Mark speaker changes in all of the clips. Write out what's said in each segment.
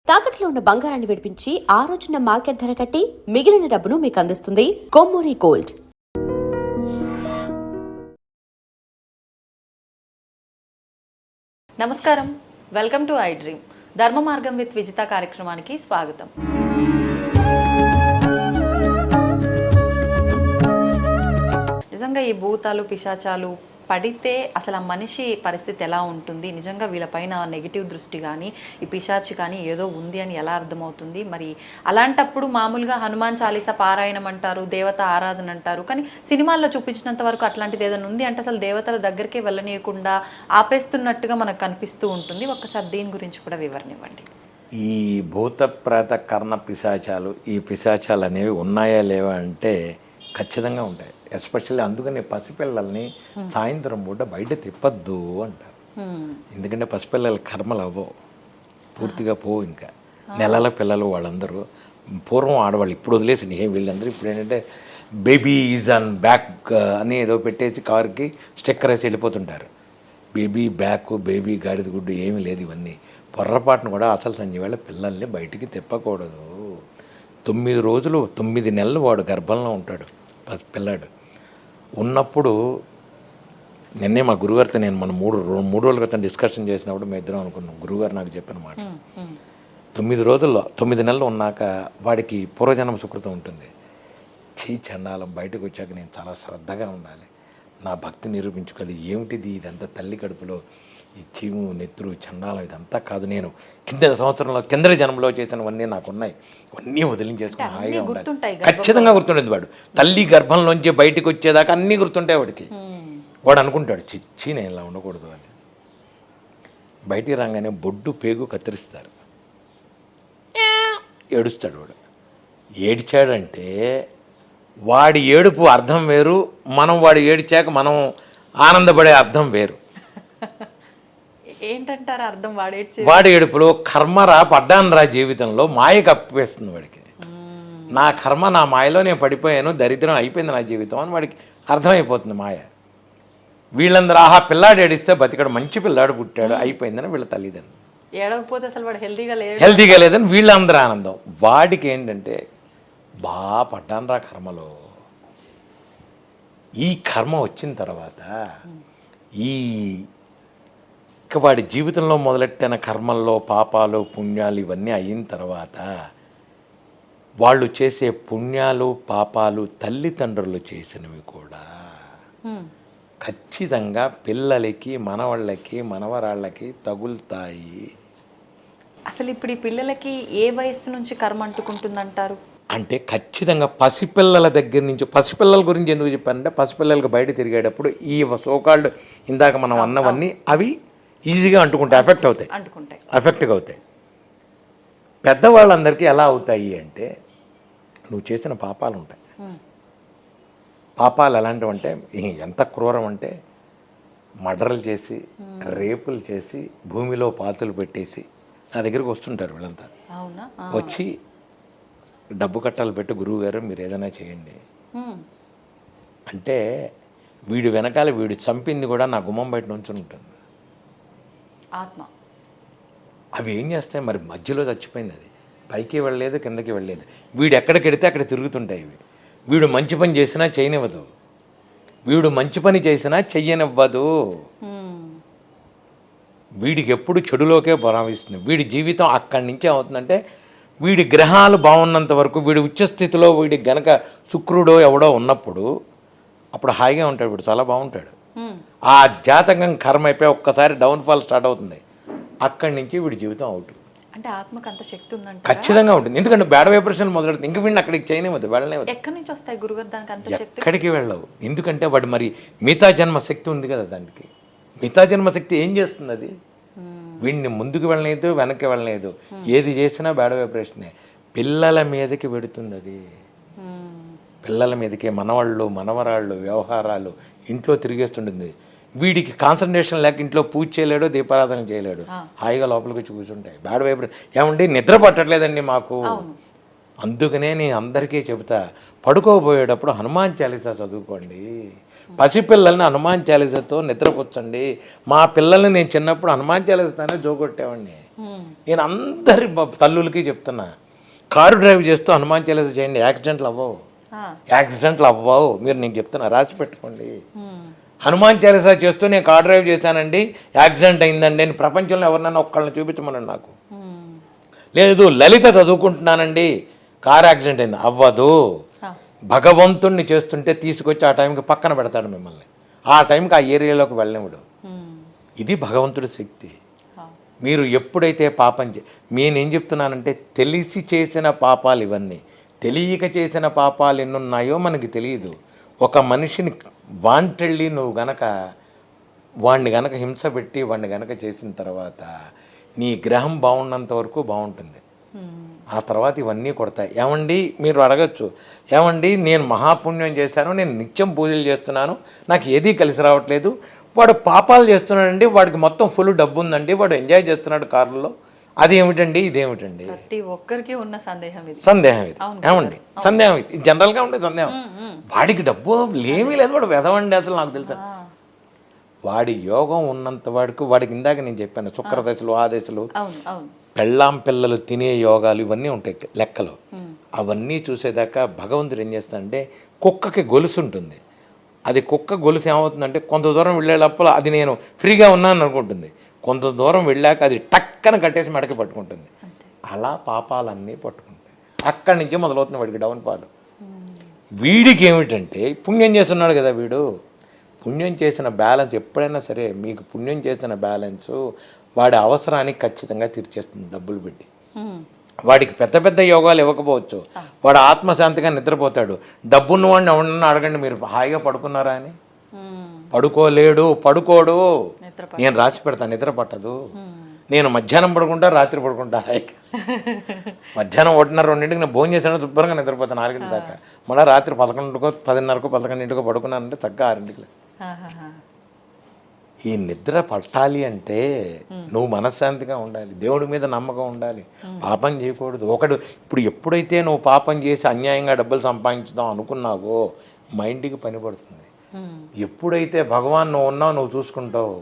Speaker 1: తాకట్లో ఉన్న బంగారాన్ని విడిపించి ఆ రోజున మార్కెట్ ధర కట్టి మిగిలిన డబ్బును మీకు అందిస్తుంది కొమ్మూరి గోల్డ్.
Speaker 2: నమస్కారం, వెల్కమ్ టు ఐ డ్రీమ్. ధర్మ మార్గం విత్ విజిత కార్యక్రమానికి స్వాగతం. నిజంగా ఈ భూతాలు పిశాచాలు పడితే అసలు ఆ మనిషి పరిస్థితి ఎలా ఉంటుంది, నిజంగా వీళ్ళపైన నెగిటివ్ దృష్టి కానీ ఈ పిశాచి కానీ ఏదో ఉంది అని ఎలా అర్థమవుతుంది? మరి అలాంటప్పుడు మామూలుగా హనుమాన్ చాలీసా పారాయణం అంటారు, దేవత ఆరాధన అంటారు, కానీ సినిమాల్లో చూపించినంత వరకు అట్లాంటిది ఏదైనా ఉంది అంటే అసలు దేవతల దగ్గరికి వెళ్ళనీయకుండా ఆపేస్తున్నట్టుగా మనకు కనిపిస్తూ ఉంటుంది. ఒక్కసారి దీని గురించి కూడా వివరణ ఇవ్వండి.
Speaker 3: ఈ భూత ప్రేత కర్ణ పిశాచాలు, ఈ పిశాచాలు అనేవి ఉన్నాయా లేవా అంటే ఖచ్చితంగా ఉంటాయి. ఎస్పెషల్లీ అందుకని పసిపిల్లల్ని సాయంత్రం పూట బయట తిప్పద్దు అంటారు. ఎందుకంటే పసిపిల్లల కర్మలు అవ్వవు, పూర్తిగా పోవు. ఇంకా నెలల పిల్లలు వాళ్ళందరూ పూర్వం ఆడవాళ్ళు, ఇప్పుడు వదిలేసి వీళ్ళందరూ ఇప్పుడు ఏంటంటే బేబీ ఈజ్ ఆన్ బ్యాక్ అని ఏదో పెట్టేసి కార్కి స్టిక్కర్ వేసి వెళ్ళిపోతుంటారు. బేబీ బ్యాక్, బేబీ గాడిద గుడ్డు ఏమీ లేదు. ఇవన్నీ పొర్రపాటును కూడా అసలు సంజయవేళ పిల్లల్ని బయటికి తిప్పకూడదు. 9 రోజులు 9 నెలలు వాడు గర్భంలో ఉంటాడు పిల్లాడు. ఉన్నప్పుడు నిన్నే మా గురుగారితో నేను మన మూడు రోజుల క్రితం డిస్కషన్ చేసినప్పుడు మేము ఇద్దరం అనుకున్నాం. గురుగారు నాకు చెప్పిన మాట, 9 రోజుల్లో 9 నెలలు ఉన్నాక వాడికి పూర్వజన్మ సుకృతం ఉంటుంది. చండాలం బయటకు వచ్చాక నేను చాలా శ్రద్ధగా ఉండాలి, నా భక్తి నిరూపించుకోవాలి. ఏమిటిది ఇదంతా తల్లి కడుపులో ఈ చీము నెత్తురు చండాలం ఇదంతా కాదు, నేను కింద జన్మలో చేసినవన్నీ నాకున్నాయి, ఇవన్నీ వదిలించేసుకుని హాయిగా ఉండాలి. ఖచ్చితంగా గుర్తుండేది. వాడు తల్లి గర్భంలోంచి బయటకు వచ్చేదాకా అన్నీ గుర్తుంటాయి వాడికి. వాడు అనుకుంటాడు చిచ్చి నేను ఇలా ఉండకూడదు అని. బయటికి రాగానే బొడ్డు పేగు కత్తిరిస్తారు, ఏడుస్తాడు. వాడు ఏడిచాడంటే వాడి ఏడుపు అర్థం వేరు, మనం వాడు ఏడిచాక మనం ఆనందపడే అర్థం వేరు.
Speaker 2: ఏంటంటారు అర్థం?
Speaker 3: వాడి ఏడుపులో కర్మరా పడ్డానురా జీవితంలో మాయ కప్పివేస్తుంది వాడికి. నా కర్మ నా మాయలో నేను పడిపోయాను, దరిద్రం అయిపోయింది నా జీవితం అని వాడికి అర్థమైపోతుంది మాయ. వీళ్ళందరూ ఆహా పిల్లాడు ఏడిస్తే బతికాడు, మంచి పిల్లాడు పుట్టాడు అయిపోయిందని వీళ్ళ తల్లిదండ్రులు.
Speaker 2: ఏడవకపోతే అసలు వాడు
Speaker 3: హెల్తీగా లేదని వీళ్ళందరూ ఆనందం. వాడికి ఏంటంటే బాగా పడ్డానురా కర్మలో. ఈ కర్మ వచ్చిన తర్వాత ఈ వాడి జీవితంలో మొదలెట్టిన కర్మల్లో పాపాలు పుణ్యాలు ఇవన్నీ అయిన తర్వాత వాళ్ళు చేసే పుణ్యాలు పాపాలు తల్లిదండ్రులు చేసినవి కూడా ఖచ్చితంగా పిల్లలకి మనవాళ్ళకి మనవరాళ్ళకి తగులుతాయి.
Speaker 2: అసలు ఇప్పుడు ఈ పిల్లలకి ఏ వయస్సు నుంచి కర్మ అంటుకుంటుందంటారు?
Speaker 3: అంటే ఖచ్చితంగా పసిపిల్లల దగ్గర నుంచి, పసిపిల్లల గురించి ఎందుకు చెప్పానంటే పసిపిల్లలకు బయట తిరిగేటప్పుడు ఈ సోకాల్డ్ ఇందాక మనం అన్నవన్నీ అవి ఈజీగా అంటుకుంటాయి, ఎఫెక్ట్గా అవుతాయి. పెద్దవాళ్ళందరికీ ఎలా అవుతాయి అంటే నువ్వు చేసిన పాపాలు ఉంటాయి. పాపాలు ఎలాంటివి అంటే ఎంత క్రూరం అంటే మర్డర్లు చేసి, రేపులు చేసి, భూమిలో పాతులు పెట్టేసి నా దగ్గరికి వస్తుంటారు వీళ్ళంతా. వచ్చి డబ్బు కట్టాలు పెట్టి గురువు గారు మీరు ఏదైనా చేయండి అంటే వీడు వెనకాల వీడు చంపింది కూడా నా గుమ్మం బయట నుంచి ఉంటుంది
Speaker 2: ఆత్మ.
Speaker 3: అవి ఏం చేస్తాయి మరి? మధ్యలో చచ్చిపోయింది అది, పైకి వెళ్ళలేదు కిందకి వెళ్ళలేదు. వీడు ఎక్కడికి వెడితే అక్కడ తిరుగుతుంటాయి ఇవి. వీడు మంచి పని చేసినా చేయనివ్వదు, వీడు మంచి పని చేసినా చెయ్యనివ్వదు. వీడికి ఎప్పుడు చెడులోకే భావిస్తుంది. వీడి జీవితం అక్కడి నుంచే అవుతుందంటే వీడి గ్రహాలు బాగున్నంత వరకు, వీడి ఉచ్చస్థితిలో వీడి గనక శుక్రుడో ఎవడో ఉన్నప్పుడు అప్పుడు హాయిగా ఉంటాడు, వీడు చాలా బాగుంటాడు. ఆ జాతకం కర్మ అయిపోయి ఒక్కసారి డౌన్ఫాల్ స్టార్ట్ అవుతుంది, అక్కడి నుంచి వీడి జీవితం అవుట్.
Speaker 2: అంటే ఆత్మకు అంత శక్తి ఉందంటే
Speaker 3: ఖచ్చితంగా ఉంటుంది. ఎందుకంటే బ్యాడ్ వైబ్రేషన్ మొదలెడుతుంది, ఇంక వీడిని అక్కడికి చేయనివ్వదు, వెళ్ళనివ్వదు.
Speaker 2: ఎక్కడి నుంచి వస్తాయి గురుగారు దానికి అంత శక్తి?
Speaker 3: ఎక్కడికి వెళ్ళవు. ఎందుకంటే వాడు మరి మిగతా జన్మ శక్తి ఉంది కదా దానికి. మిగతా జన్మ శక్తి ఏం చేస్తుంది? అది వీడిని ముందుకు వెళ్ళలేదు వెనక్కి వెళ్ళలేదు, ఏది చేసినా బ్యాడ్ వైబ్రేషనే. పిల్లల మీదకి పెడుతుంది అది, పిల్లల మీదకి మనవాళ్ళు మనవరాళ్ళు వ్యవహారాలు ఇంట్లో తిరిగేస్తుంటుంది. వీడికి కాన్సన్ట్రేషన్ లేక ఇంట్లో పూజ చేయలేడు, దీపారాధన చేయలేడు, హాయిగా లోపలికి వచ్చి కూర్చుంటాయి. బ్యాడ్ వైబ్రేషన్ ఏమండి నిద్ర పట్టట్లేదండి మాకు. అందుకనే నేను అందరికీ చెబుతా, పడుకోబోయేటప్పుడు హనుమాన్ చాలీసా చదువుకోండి. పసిపిల్లల్ని హనుమాన్ చాలీసాతో నిద్రపుచ్చండి. మా పిల్లల్ని నేను చిన్నప్పుడు హనుమాన్ చాలీసానే జోగొట్టేవాడిని. నేను అందరి తల్లులకి చెప్తున్నా, కారు డ్రైవ్ చేస్తూ హనుమాన్ చాలీసా చేయండి, యాక్సిడెంట్లు అవ్వవు. మీరు నేను చెప్తున్నా, రాసి పెట్టుకోండి. హనుమాన్ చాలీసా చేస్తూ నేను కార్ డ్రైవ్ చేశానండి, యాక్సిడెంట్ అయిందండి అని ప్రపంచంలో ఎవరినైనా ఒక్కళ్ళని చూపించమనండి నాకు. లేదు లలిత చదువుకుంటున్నానండి, కార్ యాక్సిడెంట్ అయింది, అవ్వదు. భగవంతుణ్ణి చేస్తుంటే తీసుకొచ్చి ఆ టైంకి పక్కన పెడతాడు మిమ్మల్ని, ఆ టైంకి ఆ ఏరియాలోకి వెళ్ళనివ్వడు. ఇది భగవంతుడి శక్తి. మీరు ఎప్పుడైతే పాపం నేనేం చెప్తున్నానంటే, తెలిసి చేసిన పాపాలు ఇవన్నీ, తెలియక చేసిన పాపాలు ఎన్నున్నాయో మనకి తెలియదు. ఒక మనిషిని వాంటెళ్ళి నువ్వు వాడిని గనక హింస పెట్టి వాడిని గనక చేసిన తర్వాత నీ గ్రహం బాగున్నంత వరకు బాగుంటుంది. ఆ తర్వాత ఇవన్నీ కొడతాయి. ఏమండి మీరు అడగచ్చు, ఏమండి నేను మహాపుణ్యం చేశాను, నేను నిత్యం పూజలు చేస్తున్నాను, నాకు ఏదీ కలిసి రావట్లేదు, వాడు పాపాలు చేస్తున్నాడండి, వాడికి మొత్తం ఫుల్ డబ్బు ఉందండి, వాడు ఎంజాయ్ చేస్తున్నాడు కారులో, అది ఏమిటండి ఇదేమిటండి?
Speaker 2: ప్రతి ఒక్కరికి ఉన్న సందేహం ఇది.
Speaker 3: ఏమండి సందేహం ఇది జనరల్గా ఉండే సందేహం. వాడికి డబ్బు ఏమీ లేదు, వాడు వెదవండి అసలు. నాకు తెలుసా, వాడి యోగం ఉన్నంత వాడికి ఇందాక నేను చెప్పాను, శుక్రదశలు ఆ దశలు, పెళ్ళాం పిల్లలు తినే యోగాలు ఇవన్నీ ఉంటాయి లెక్కలు. అవన్నీ చూసేదాకా భగవంతుడు ఏం చేస్తాడంటే, కుక్కకి గొలుసు ఉంటుంది, అది కుక్క గొలుసు ఏమవుతుందంటే కొంత దూరం వెళ్ళే లోపల అది నేను ఫ్రీగా ఉన్నాను అనుకుంటుంది, కొంత దూరం వెళ్ళాక అది టక్కన కట్టేసి మెడకి పట్టుకుంటుంది. అలా పాపాలన్నీ పట్టుకుంటాయి. అక్కడి నుంచి మొదలవుతుంది వాడికి డౌన్ ఫాల్. వీడికి ఏమిటంటే పుణ్యం చేస్తున్నాడు కదా, వీడు పుణ్యం చేసిన బ్యాలెన్స్ ఎప్పుడైనా సరే, మీకు పుణ్యం చేసిన బ్యాలెన్సు వాడి అవసరానికి ఖచ్చితంగా తీర్చేస్తుంది డబ్బులు పెట్టి. వాడికి పెద్ద పెద్ద యోగాలు ఇవ్వకపోవచ్చు, వాడు ఆత్మశాంతిగా నిద్రపోతాడు. డబ్బున్న వాడిని ఎవరన్నా అడగండి, మీరు హాయిగా పడుకున్నారా అని, పడుకోడు. నేను రాసి పెడతాను, నిద్ర పట్టదు. నేను మధ్యాహ్నం పడుకుంటా, రాత్రి పడుకుంటా హాయిగా. మధ్యాహ్నం 1:30-2 నేను భోజనం చేసాను, శుభ్రంగా నిద్రపోతాను 4 దాకా. మళ్ళీ రాత్రి 11కో 10:30కో 11కో పడుకున్నానంటే చక్కగా 6 ఈ నిద్ర పట్టాలి అంటే నువ్వు మనశ్శాంతిగా ఉండాలి, దేవుడి మీద నమ్మకం ఉండాలి, పాపం చేయకూడదు. ఇప్పుడు ఎప్పుడైతే నువ్వు పాపం చేసి అన్యాయంగా డబ్బులు సంపాదించుదాం అనుకున్నావో మైండ్కి పని పడుతుంది. ఎప్పుడైతే భగవాన్ నువ్వు ఉన్నావు, నువ్వు చూసుకుంటావు.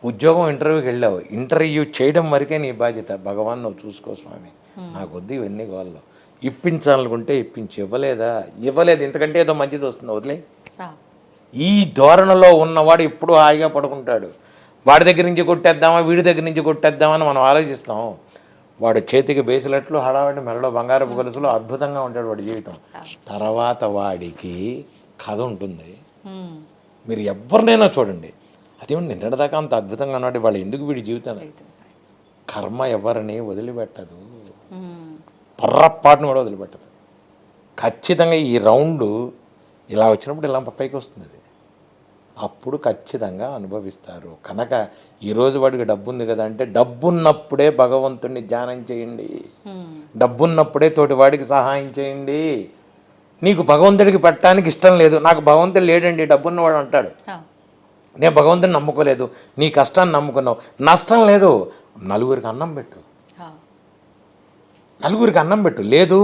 Speaker 3: ఉద్యోగం ఇంటర్వ్యూకి వెళ్ళావు, ఇంటర్వ్యూ చేయడం వరకే నీ బాధ్యత. భగవాన్ నువ్వు చూసుకో స్వామి, నాకు వద్దు ఇవన్నీ కావాలి, ఇప్పించాలనుకుంటే ఇప్పించి, ఇవ్వలేదు ఇంతకంటే ఏదో మంచిది వస్తుంది, వదిలే. ఈ ధోరణిలో ఉన్నవాడు ఎప్పుడు హాయిగా పడుకుంటాడు. వాడి దగ్గర నుంచి కొట్టేద్దామా, వీడి దగ్గర నుంచి కొట్టేద్దామని మనం ఆలోచిస్తాం. వాడు చేతికి బేసిలట్లు, హడావాడి మెడలో బంగారపు గొలుసులు, అద్భుతంగా ఉంటాడు వాడి జీవితం. తర్వాత వాడికి కథ ఉంటుంది. మీరు ఎవరినైనా చూడండి, అదేమిటి నిన్నటిదాకా అంత అద్భుతంగా ఉన్నాడు, వాళ్ళు ఎందుకు వీడి జీవితం? కర్మ ఎవరిని వదిలిపెట్టదు, పొర్రపాటును కూడా వదిలిపెట్టదు. ఖచ్చితంగా ఈ రౌండ్ ఇలా వచ్చినప్పుడు ఇలా పైకి వస్తుంది, అది అప్పుడు ఖచ్చితంగా అనుభవిస్తారు. కనుక ఈరోజు వాడికి డబ్బు ఉంది కదా అంటే, డబ్బున్నప్పుడే భగవంతుడిని ధ్యానం చేయండి, డబ్బున్నప్పుడే తోటి వాడికి సహాయం చేయండి. నీకు భగవంతుడికి పెట్టడానికి ఇష్టం లేదు, నాకు భగవంతుడు లేడండి డబ్బున్నవాడు అంటాడు, నేను భగవంతుడిని నమ్ముకోలేదు, నీ కష్టాన్ని నమ్ముకున్నావు, నష్టం లేదు, నలుగురికి అన్నం పెట్టు. లేదు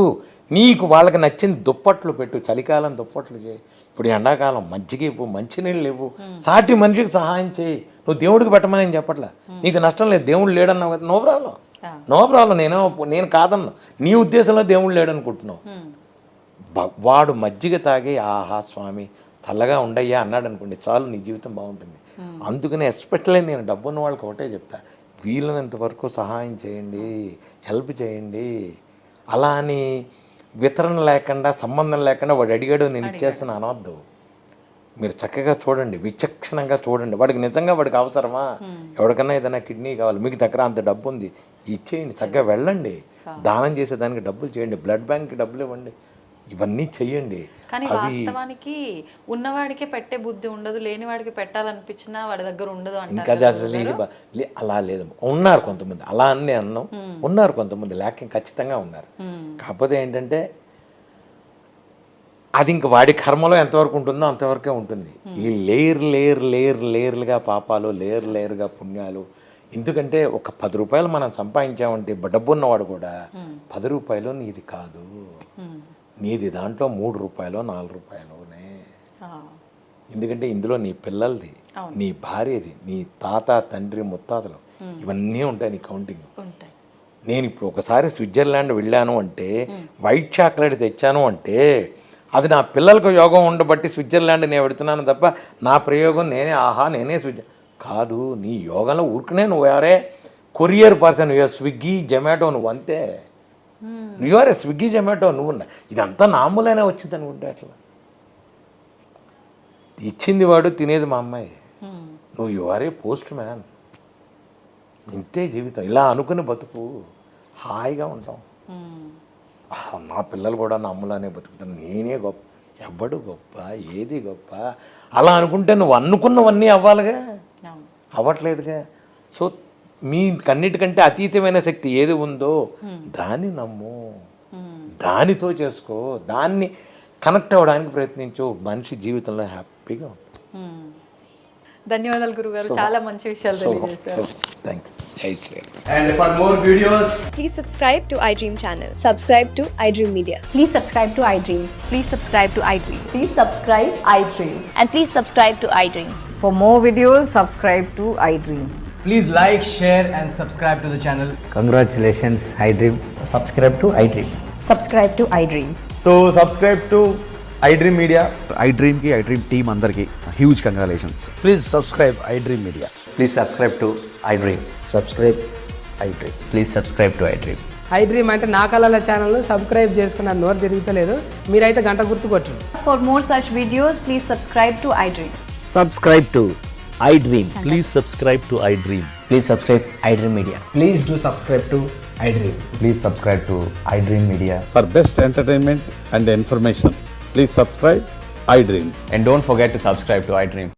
Speaker 3: నీకు వాళ్ళకి నచ్చింది దుప్పట్లు పెట్టు, చలికాలం దుప్పట్లు చేయి, ఇప్పుడు ఎండాకాలం మజ్జిగ ఇవ్వు, మంచినీళ్ళు ఇవ్వు, సాటి మనిషికి సహాయం చేయి. నువ్వు దేవుడికి పెట్టమని నేను చెప్పట్లా, నీకు నష్టం లేదు, దేవుడు లేడన్నావు కదా, నో ప్రాబ్లం, నేను కాదన్నా, నీ ఉద్దేశంలో దేవుడు లేడనుకుంటున్నావు. వాడు మజ్జిగ తాగి ఆహా స్వామి చల్లగా ఉండయ్యా అన్నాడు అనుకోండి, చాలు, నీ జీవితం బాగుంటుంది. అందుకని ఎస్పెషల్లీ నేను డబ్బున్న వాళ్ళకి ఒకటే చెప్తా, వీలైనంత వరకు సహాయం చేయండి, హెల్ప్ చేయండి. అలా అని వితరణ లేకుండా, సంబంధం లేకుండా వాడు అడిగాడు నేను ఇచ్చేస్తాను అనవద్దు. మీరు చక్కగా చూడండి, విచక్షణంగా చూడండి, వాడికి నిజంగా వాడికి అవసరమా, ఎవరికన్నా ఏదైనా కిడ్నీ కావాలి, మీకు దగ్గర అంత డబ్బు ఉంది, ఇచ్చేయండి, చక్కగా వెళ్ళండి, దానం చేసేదానికి డబ్బులు చేయండి, బ్లడ్ బ్యాంక్కి డబ్బులు ఇవ్వండి, ఇవన్నీ చెయ్యండి.
Speaker 2: కానీ వాస్తవానికి ఉన్నవాడికే పెట్టే బుద్ధి ఉండదు, లేనివాడికి పెట్టాలనిపించినా వాడి దగ్గర ఉండదు
Speaker 3: ఇంకా అలా లేదు. ఉన్నారు కొంతమంది, అలా అని అన్నాం, ఉన్నారు కొంతమంది, లేక ఖచ్చితంగా ఉన్నారు. కాకపోతే ఏంటంటే అది ఇంక వాడి కర్మలో ఎంతవరకు ఉంటుందో అంతవరకే ఉంటుంది. ఈ లేయర్లుగా పాపాలు, లేయర్గా పుణ్యాలు. ఎందుకంటే ఒక 10 రూపాయలు మనం సంపాదించామంటే డబ్బు ఉన్నవాడు కూడా 10 రూపాయలు నీది కాదు, నీది దాంట్లో 3 రూపాయలు 4 రూపాయలునే. ఎందుకంటే ఇందులో నీ పిల్లలది, నీ భార్యది, నీ తాత తండ్రి ముత్తాతలు ఇవన్నీ ఉంటాయి నీ కౌంటింగ్.
Speaker 2: ఉంటాయి.
Speaker 3: నేను ఇప్పుడు ఒకసారి స్విట్జర్లాండ్ వెళ్ళాను అంటే, వైట్ చాక్లెట్ తెచ్చాను అంటే అది నా పిల్లలకు యోగం ఉండబట్టి స్విట్జర్లాండ్ నేను పెడుతున్నాను తప్ప నా ప్రయోగం నేనే కాదు. నీ యోగంలో ఊరుకునే నువ్వు ఎవరే కొరియర్ పర్సన్, స్విగ్గీ జొమాటో, నువ్వు అంతే. నువ్వు ఎవరే స్విగ్గీ జొమాటో, నువ్వు ఇదంతా నామూలైనా వచ్చింది అనుకుంటే అట్లా ఇచ్చింది వాడు, తినేది మా అమ్మాయి. నువ్వు యువరే పోస్ట్ మ్యాన్. ఇంతే జీవితం. ఇలా అనుకుని బతుకు, హాయిగా ఉంటాం. నా పిల్లలు కూడా నా అమ్ములానే బతుకుతాను, నేనే గొప్ప, ఎవడు గొప్ప, ఏది గొప్ప, అలా అనుకుంటే నువ్వు అనుకున్నవన్నీ అవ్వాలిగా, అవ్వట్లేదుగా. సో మీ కన్నిటికంటే అతీతమైన శక్తి ఏది ఉందో దాన్ని నమ్ము, దానితో చేసుకో, దాన్ని కనెక్ట్ అవ్వడానికి ప్రయత్నించు. మనిషి జీవితంలో హ్యాపీగా ఉంటుంది.
Speaker 2: ధన్యవాదాలు గురుగారు, చాలా మంచి విషయాలు తెలియజేశారు.
Speaker 3: Thank you. జై Sriram.
Speaker 4: And for more videos,
Speaker 5: Please subscribe to iDream channel. Subscribe to iDream Media.
Speaker 6: Please subscribe to iDream. Please subscribe to iDream.
Speaker 1: Please subscribe iDream.
Speaker 6: And please subscribe to iDream.
Speaker 7: For more videos, subscribe to iDream.
Speaker 4: please like, share and subscribe to the channel.
Speaker 8: Congratulations, iDream.
Speaker 4: Subscribe to iDream.
Speaker 6: Subscribe to iDream.
Speaker 4: So subscribe to iDream Media.
Speaker 9: iDream ki iDream team andarki huge congratulations.
Speaker 8: Please subscribe iDream Media.
Speaker 4: Please subscribe to iDream.
Speaker 8: Subscribe iDream.
Speaker 4: Please subscribe to iDream.
Speaker 7: iDream అంటే నా కళల channel subscribe చేసుకున్న నోరు తిరుగుతలేదు, మీరైతే గంట గుర్తు కొట్టండి.
Speaker 6: For more such videos, please subscribe to iDream.
Speaker 8: Subscribe to iDream.
Speaker 10: Please subscribe to iDream.
Speaker 4: Please subscribe iDream Media.
Speaker 8: Please do subscribe to iDream.
Speaker 4: Please subscribe to iDream Media.
Speaker 9: For best entertainment and information, please subscribe iDream.
Speaker 4: And don't forget to subscribe to iDream.